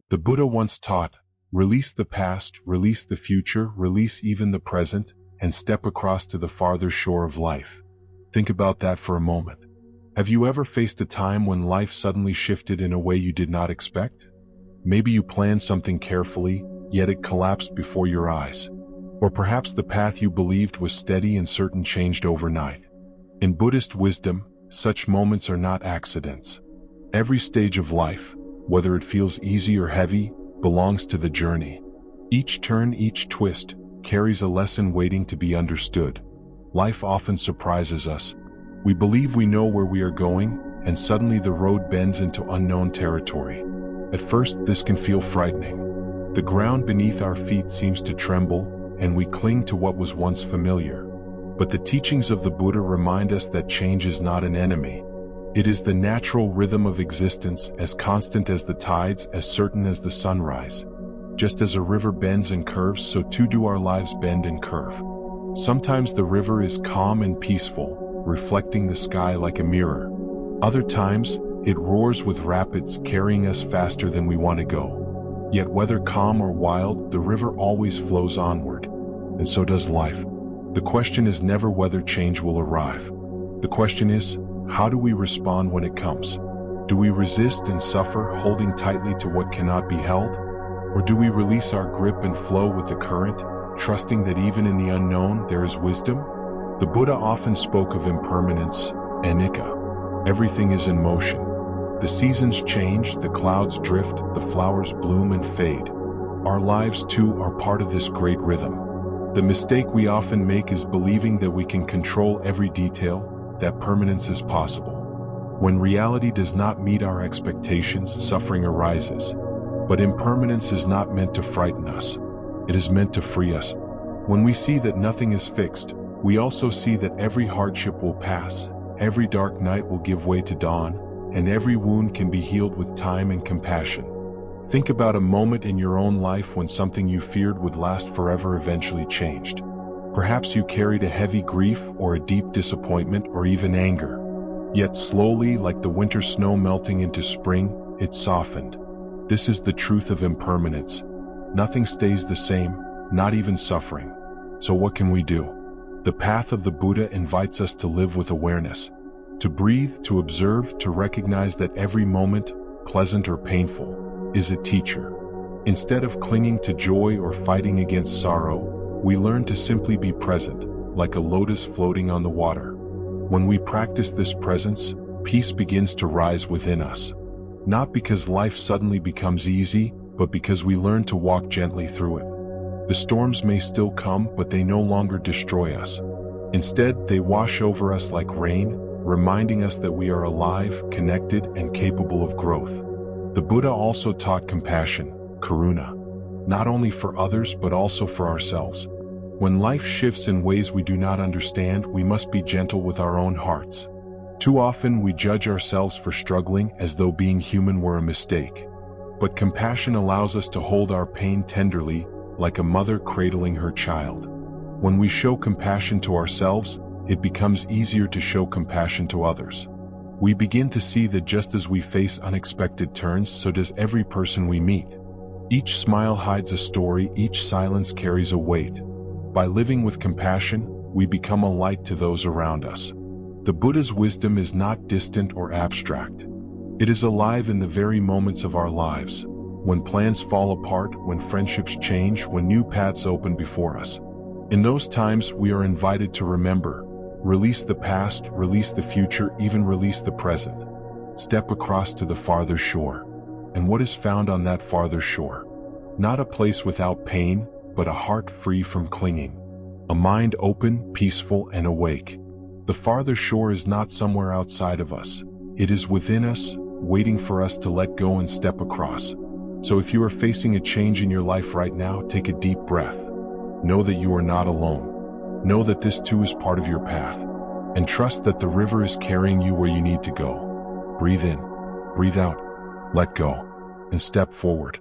The Buddha once taught, release the past, release the future, release even the present, and step across to the farther shore of life. Think about that for a moment. Have you ever faced a time when life suddenly shifted in a way you did not expect? Maybe you planned something carefully, yet it collapsed before your eyes. Or perhaps the path you believed was steady and certain changed overnight. In Buddhist wisdom, such moments are not accidents. Every stage of life, whether it feels easy or heavy, belongs to the journey. Each turn, each twist, carries a lesson waiting to be understood. Life often surprises us. We believe we know where we are going, and suddenly the road bends into unknown territory. At first, this can feel frightening. The ground beneath our feet seems to tremble, and we cling to what was once familiar. But the teachings of the Buddha remind us that change is not an enemy. It is the natural rhythm of existence, as constant as the tides, as certain as the sunrise. Just as a river bends and curves, so too do our lives bend and curve. Sometimes the river is calm and peaceful, reflecting the sky like a mirror. Other times, it roars with rapids, carrying us faster than we want to go. Yet whether calm or wild, the river always flows onward. And so does life. The question is never whether change will arrive. The question is, how do we respond when it comes? Do we resist and suffer, holding tightly to what cannot be held? Or do we release our grip and flow with the current, trusting that even in the unknown there is wisdom? The Buddha often spoke of impermanence, anicca. Everything is in motion. The seasons change, the clouds drift, the flowers bloom and fade. Our lives too are part of this great rhythm. The mistake we often make is believing that we can control every detail, that permanence is possible. When reality does not meet our expectations, suffering arises. But impermanence is not meant to frighten us. It is meant to free us. When we see that nothing is fixed, we also see that every hardship will pass, every dark night will give way to dawn, and every wound can be healed with time and compassion. Think about a moment in your own life when something you feared would last forever eventually changed. Perhaps you carried a heavy grief or a deep disappointment or even anger. Yet slowly, like the winter snow melting into spring, it softened. This is the truth of impermanence. Nothing stays the same, not even suffering. So what can we do? The path of the Buddha invites us to live with awareness, to breathe, to observe, to recognize that every moment, pleasant or painful, is a teacher. Instead of clinging to joy or fighting against sorrow, we learn to simply be present, like a lotus floating on the water. When we practice this presence, peace begins to rise within us. Not because life suddenly becomes easy, but because we learn to walk gently through it. The storms may still come, but they no longer destroy us. Instead, they wash over us like rain, reminding us that we are alive, connected, and capable of growth. The Buddha also taught compassion, karuna, not only for others but also for ourselves. When life shifts in ways we do not understand, we must be gentle with our own hearts. Too often we judge ourselves for struggling as though being human were a mistake. But compassion allows us to hold our pain tenderly, like a mother cradling her child. When we show compassion to ourselves, it becomes easier to show compassion to others. We begin to see that just as we face unexpected turns, so does every person we meet. Each smile hides a story, each silence carries a weight. By living with compassion, we become a light to those around us. The Buddha's wisdom is not distant or abstract. It is alive in the very moments of our lives. When plans fall apart, when friendships change, when new paths open before us. In those times, we are invited to remember, release the past, release the future, even release the present. Step across to the farther shore. And what is found on that farther shore? Not a place without pain, but a heart free from clinging. A mind open, peaceful, and awake. The farther shore is not somewhere outside of us. It is within us, waiting for us to let go and step across. So if you are facing a change in your life right now, take a deep breath. Know that you are not alone. Know that this too is part of your path. And trust that the river is carrying you where you need to go. Breathe in, breathe out, let go, and step forward.